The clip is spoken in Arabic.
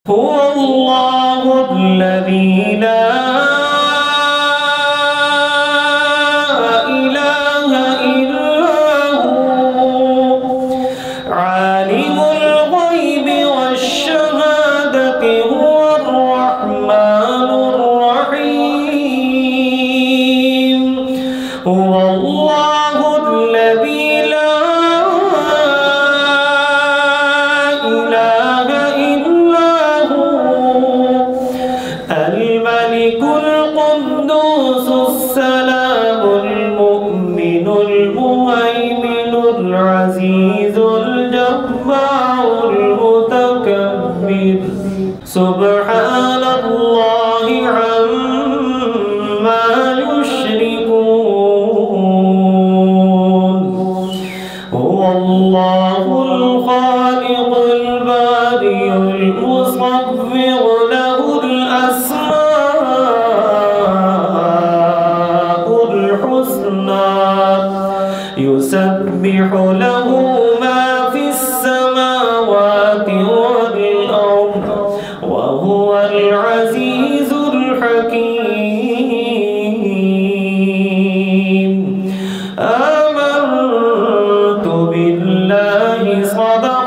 هو الله الذي لا إله إلا هو عالم الغيب والشهادة هو الرحمن الرحيم هو الله الذي لا إله إلا الملك القدوس السلام المؤمن المهيمن العزيز الجبار المتكبر سبحان الله عما يشركون هو الله الخالق البارئ المصور له الأسماء الحسنى يسبح له ما في السماوات والأرض وهو العزيز الحكيم آمنت بالله صدق